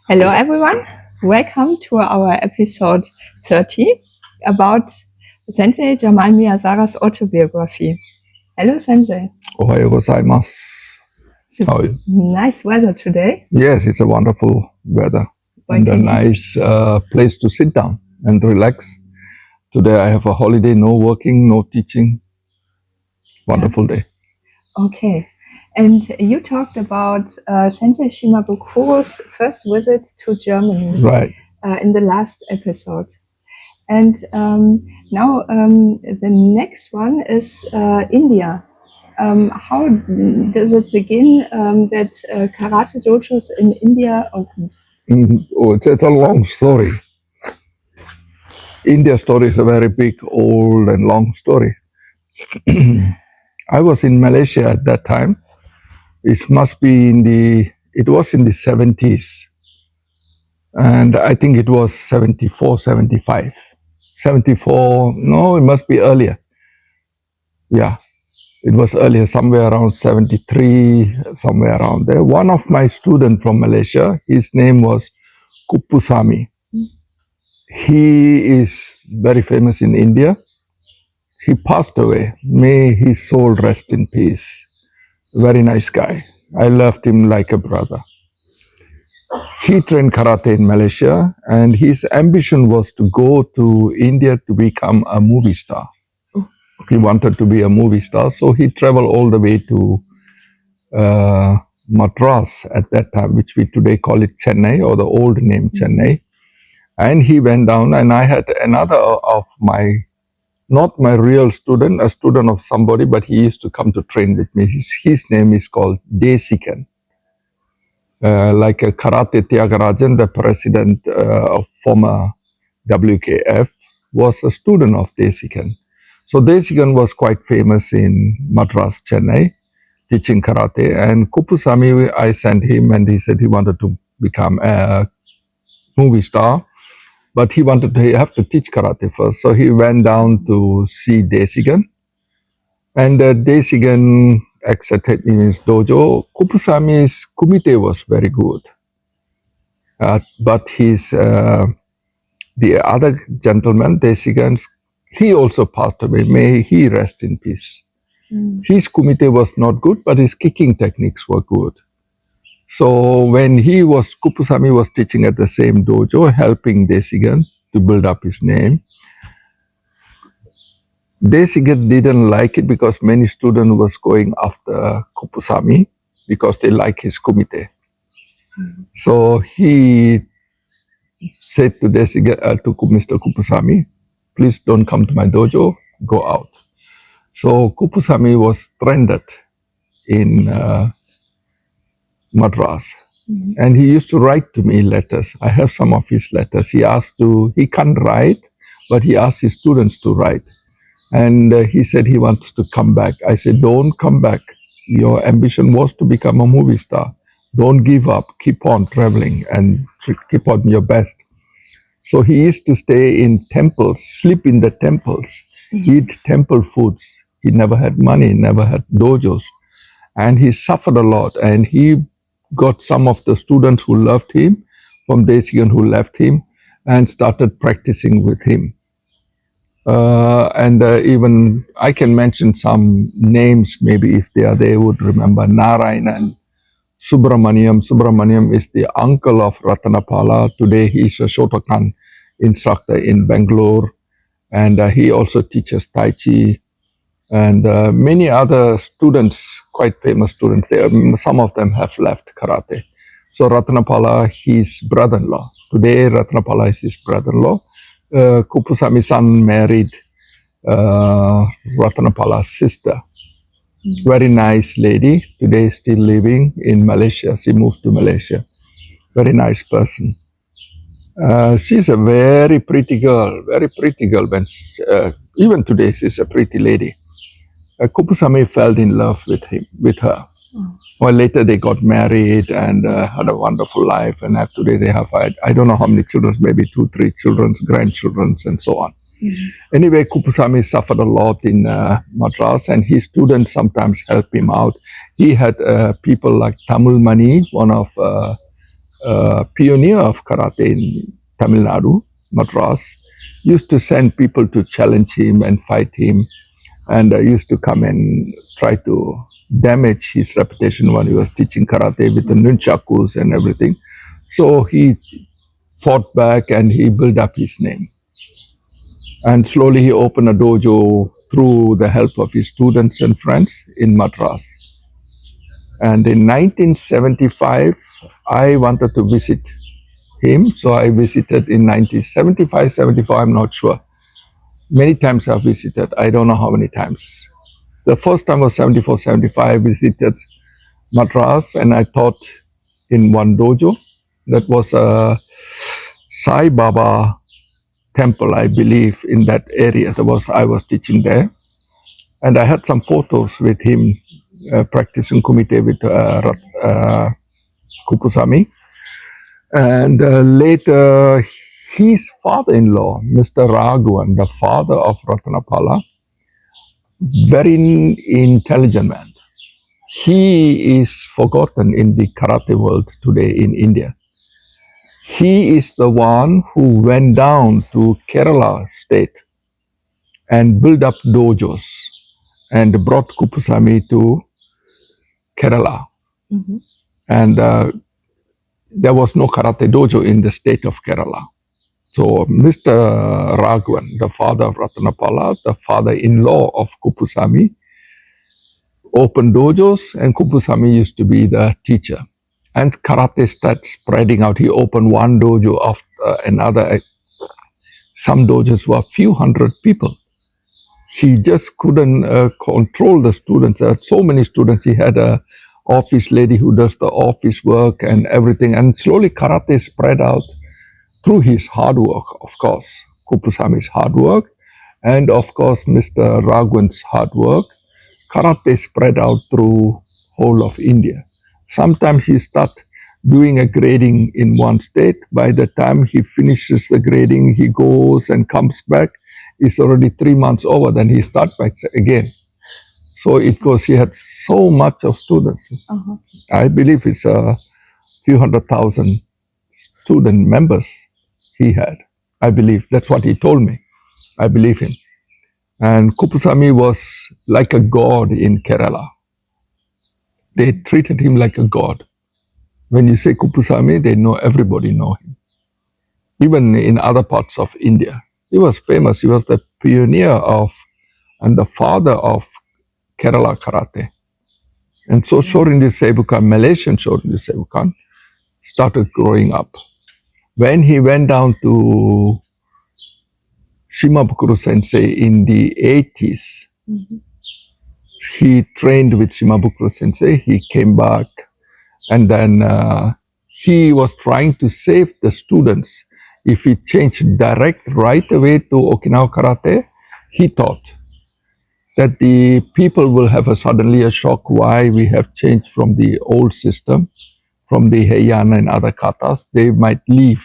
Hello everyone, welcome to our episode 30 about Sensei Jamal Measaras' autobiography. Hello Sensei. Ohayo gozaimasu. How are you? Nice weather today. Yes, it's a wonderful weather and a nice place to sit down and relax. Today I have a holiday, no working, no teaching. Wonderful day. Okay. And you talked about Sensei Shimabukuro's first visit to Germany in the last episode. And now the next one is India. How does it begin that karate dojos in India opened? It's a long story. India's story is a very big, old and long story. I was in Malaysia at that time. It was in the 70s. And I think it was 74, 75. 74, no, it must be earlier. Yeah, it was earlier, somewhere around 73, somewhere around there. One of my students from Malaysia, his name was Kuppusamy. He is very famous in India. He passed away. May his soul rest in peace. Very nice guy. I loved him like a brother. He trained karate in Malaysia, and his ambition was to go to India to become a movie star. He wanted to be a movie star, so he traveled all the way to Madras at that time, which we today call it Chennai, or the old name Chennai. And he went down, and I had another of my, not my real student, a student of somebody, but he used to come to train with me. His name is called Seibukan. Like a Karate Tyagarajan, the president of former WKF, was a student of Seibukan. So Seibukan was quite famous in Madras, Chennai, teaching karate. And Kuppusamy, I sent him, and he said he wanted to become a movie star, but he have to teach karate first. So he went down to see Seibukan, and Seibukan accepted him in his dojo. Kuppusamy's kumite was very good, but the other gentleman, Seibukan, he also passed away. May he rest in peace. His kumite was not good, but his kicking techniques were good. So when Kuppusamy was teaching at the same dojo, helping Seibukan to build up his name, Seibukan didn't like it because many students was going after Kuppusamy because they like his kumite. So he said to Mr. Kuppusamy, please don't come to my dojo, go out. So Kuppusamy was stranded in Madras. And he used to write to me letters. I have some of his letters. He can't write, but he asked his students to write. And he said he wants to come back. I said, don't come back. Your ambition was to become a movie star. Don't give up. Keep on traveling and keep on your best. So he used to stay in temples, sleep in the temples, eat temple foods. He never had money, never had dojos. And he suffered a lot. And he got some of the students who loved him from Seibukan who left him and started practicing with him. Even I can mention some names, maybe if they would remember. Narayana and Subramaniam. Subramaniam is the uncle of Ratanapala. Today he is a Shotokan instructor in Bangalore, and he also teaches Tai Chi. And many other students, quite famous students, some of them have left karate. So Ratanapala, his brother-in-law. Today Ratanapala is his brother-in-law. Kuppusamy's son married Ratanapala's sister. Very nice lady. Today still living in Malaysia. She moved to Malaysia. Very nice person. She's a very pretty girl. Very pretty girl. Even today she's a pretty lady. Kuppusamy fell in love with her. Well, later they got married and had a wonderful life. And today they have, I don't know how many children, maybe 2, 3 children, grandchildren, and so on. Anyway, Kuppusamy suffered a lot in Madras, and his students sometimes help him out. He had people like Tamil Mani, one of pioneer of karate in Tamil Nadu, Madras, used to send people to challenge him and fight him, and used to come and try to damage his reputation when he was teaching karate with the nunchakus and everything. So he fought back and he built up his name. And slowly he opened a dojo through the help of his students and friends in Madras. And in 1975, I wanted to visit him. So I visited in 1975, 74, I'm not sure. Many times I visited, I don't know how many times. The first time was 74, 75, I visited Madras and I taught in one dojo. That was a Sai Baba temple, I believe, in that area. I was teaching there. And I had some photos with him practicing kumite with Kupusami. And later, his father-in-law, Mr. Raghavan, the father of Ratanapala, very intelligent man. He is forgotten in the karate world today in India. He is the one who went down to Kerala state and built up dojos and brought Kupusami to Kerala. Mm-hmm. And there was no karate dojo in the state of Kerala. So Mr. Raghavan, the father of Ratanapala, the father-in-law of Kupusami, opened dojos and Kupusami used to be the teacher. And karate started spreading out. He opened one dojo after another. Some dojos were a few hundred people. He just couldn't control the students. There are so many students. He had a office lady who does the office work and everything. And slowly karate spread out through his hard work, of course, Kupusami's hard work, and of course, Mr. Raghavan's hard work. Karate spread out through whole of India. Sometimes he starts doing a grading in one state. By the time he finishes the grading, he goes and comes back. It's already 3 months over, then he starts back again. So it goes, he had so much of students. Uh-huh. I believe it's a few 100,000 student members he had. I believe. That's what he told me. I believe him. And Kupusami was like a god in Kerala. They treated him like a god. When you say Kupusami, they know, everybody know him. Even in other parts of India. He was famous. He was the pioneer of and the father of Kerala karate. And so Shorin Seibukan, Malaysian Shorin Seibukan, started growing up. When he went down to Shimabukuro Sensei in the 80s, mm-hmm. He trained with Shimabukuro Sensei. He came back and then he was trying to save the students. If he changed direct right away to Okinawa Karate, he thought that the people will have suddenly a shock why we have changed from the old system, from the Heian and other katas. They might leave.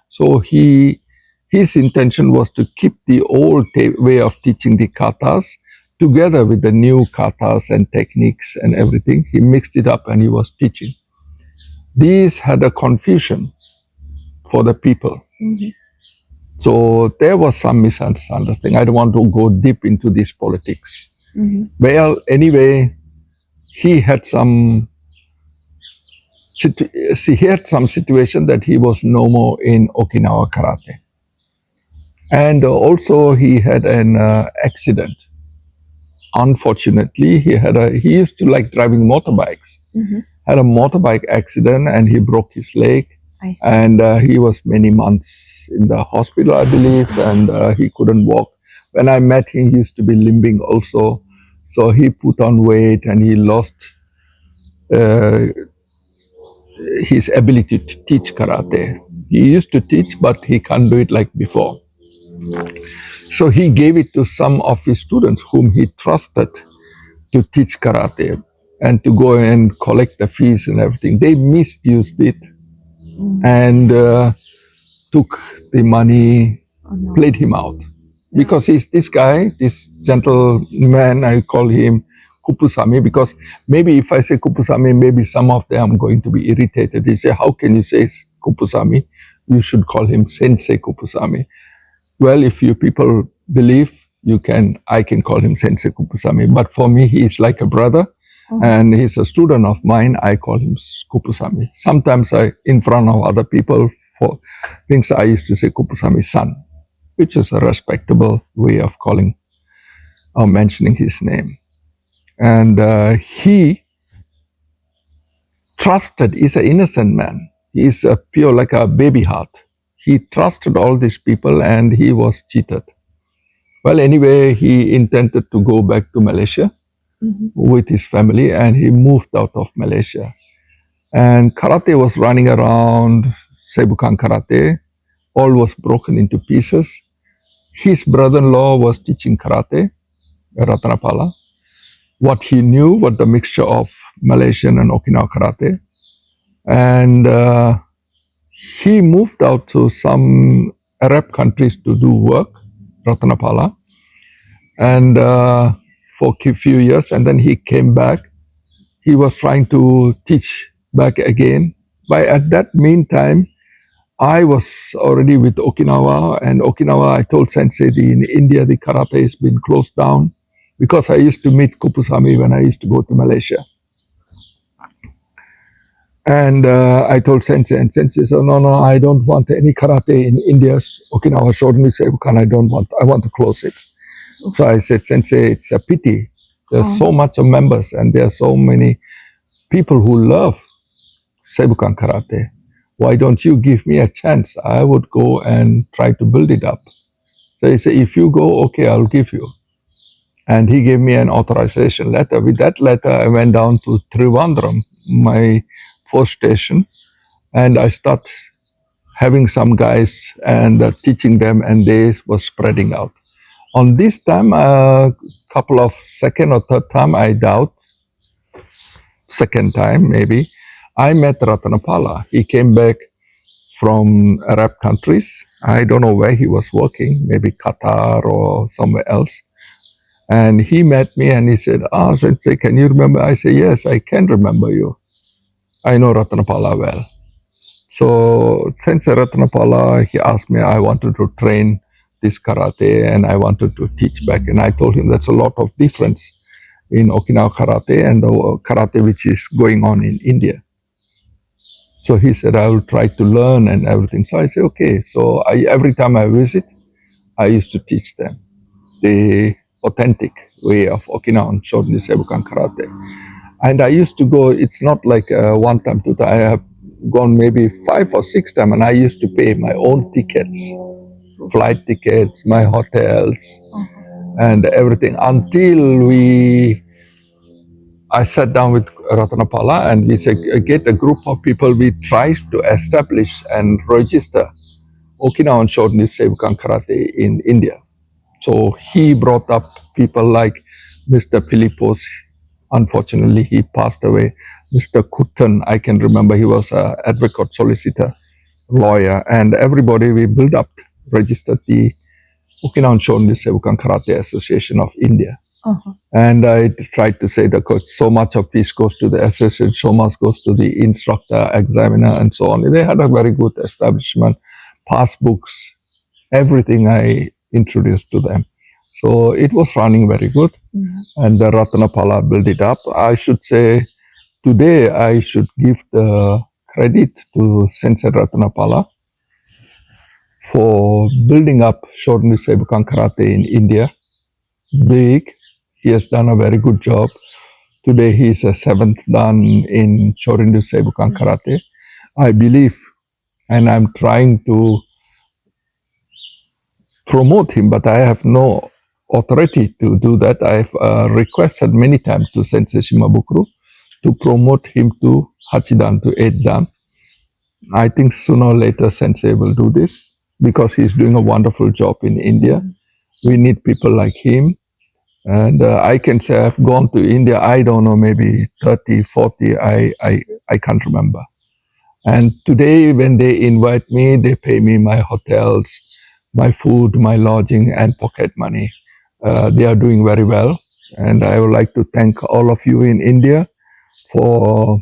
So his intention was to keep the old way of teaching the katas together with the new katas and techniques and everything. He mixed it up and he was teaching. These had a confusion for the people. Mm-hmm. So there was some misunderstanding. I don't want to go deep into this politics. Mm-hmm. Well, anyway, he had some situation that he was no more in Okinawa Karate. And also he had an accident. Unfortunately, he used to like driving motorbikes. Mm-hmm. Had a motorbike accident and he broke his leg. And he was many months in the hospital, I believe, and he couldn't walk. When I met him, he used to be limping also. So he put on weight and he lost his ability to teach karate. He used to teach, but he can't do it like before. So he gave it to some of his students whom he trusted to teach karate and to go and collect the fees and everything. They misused it and took the money, played him out. Because he's this guy, this gentleman, I call him Kupusami, because maybe if I say Kupusami, maybe some of them are going to be irritated. They say, how can you say Kupusami? You should call him Sensei Kupusami. Well, if you people believe, I can call him Sensei Kupusami. But for me, he is like a brother, and he's a student of mine. I call him Kupusami. Sometimes in front of other people, for things I used to say Kupusami-san, which is a respectable way of calling or mentioning his name. And he trusted, he's an innocent man. He's a pure, like a baby heart. He trusted all these people and he was cheated. Well, anyway, he intended to go back to Malaysia with his family, and he moved out of Malaysia. And karate was running around, Seibukan karate. All was broken into pieces. His brother-in-law was teaching karate, Ratanapala. What he knew, what the mixture of Malaysian and Okinawa karate. And he moved out to some Arab countries to do work, Ratanapala, and for a few years, and then he came back. He was trying to teach back again. By at that meantime, I was already with Okinawa, and Okinawa, I told Sensei, in India, the karate has been closed down, because I used to meet Kupusami when I used to go to Malaysia. And I told Sensei, and Sensei said, no, I don't want any karate in India's Okinawa Shorin Seibukan. I want to close it. So I said, Sensei, it's a pity. There's so much of members, and there are so many people who love Seibukan karate. Why don't you give me a chance? I would go and try to build it up. So he said, if you go, okay, I'll give you. And he gave me an authorization letter. With that letter, I went down to Trivandrum, my first station, and I started having some guys and teaching them, and they were spreading out. On this time, a couple of second or third time, I doubt, second time maybe, I met Ratanapala. He came back from Arab countries. I don't know where he was working, maybe Qatar or somewhere else. And he met me and he said, Sensei, can you remember? I said, yes, I can remember you. I know Ratanapala well. So Sensei Ratanapala, he asked me, I wanted to train this karate and I wanted to teach back. And I told him that's a lot of difference in Okinawa karate and the karate which is going on in India. So he said, I will try to learn and everything. So I said, okay. So every time I visit, I used to teach them the authentic way of Okinawan Shorin Seibukan karate. And I used to go, it's not like one time, two times. I have gone maybe 5 or 6 times, and I used to pay my own tickets, flight tickets, my hotels, and everything, until I sat down with Ratanapala and we said, get a group of people, we try to establish and register Okinawan Shorin Seibukan karate in India. So he brought up people like Mr. Philippos. Unfortunately, he passed away. Mr. Kutan, I can remember, he was an advocate, solicitor, lawyer, and everybody we built up, registered the Okinawan Shorin Seibukan Karate Association of India. And I tried to say that so much of fees goes to the association, so much goes to the instructor, examiner, and so on. They had a very good establishment, passbooks, everything I introduced to them. So it was running very good. And the Ratanapala built it up. I should say, today I should give the credit to Sensei Ratanapala for building up Shorin Seibukan Karate in India. Big. He has done a very good job. Today he is a 7th dan in Shorin Seibukan Karate. I believe, and I'm trying to promote him, but I have no authority to do that. I've requested many times to Sensei Shimabukuro to promote him to Hachidan, to 8th dan. I think sooner or later Sensei will do this because he's doing a wonderful job in India. We need people like him. And I can say I've gone to India, I don't know, maybe 30, 40, I can't remember. And today when they invite me, they pay me my hotels, my food, my lodging, and pocket money. They are doing very well. And I would like to thank all of you in India for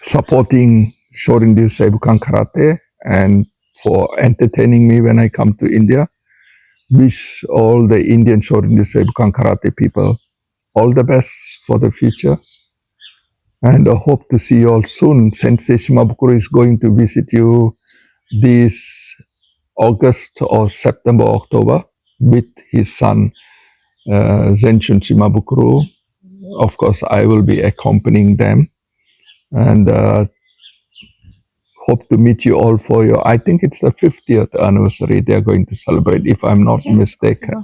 supporting Shorin Seibukan Karate and for entertaining me when I come to India. Wish all the Indian Shorin Seibukan Karate people all the best for the future. And I hope to see you all soon. Sensei Shimabukuro is going to visit you this August or September, October with his son, Zenshun Shimabukuro. Of course, I will be accompanying them. And hope to meet you all for your, I think it's the 50th anniversary they are going to celebrate, if I'm not mistaken. Yeah.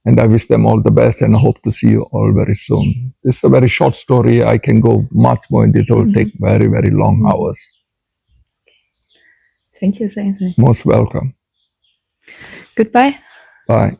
And I wish them all the best and hope to see you all very soon. This is a very short story. I can go much more into it. It will take very, very long hours. Thank you, Sensei. Most welcome. Goodbye. Bye.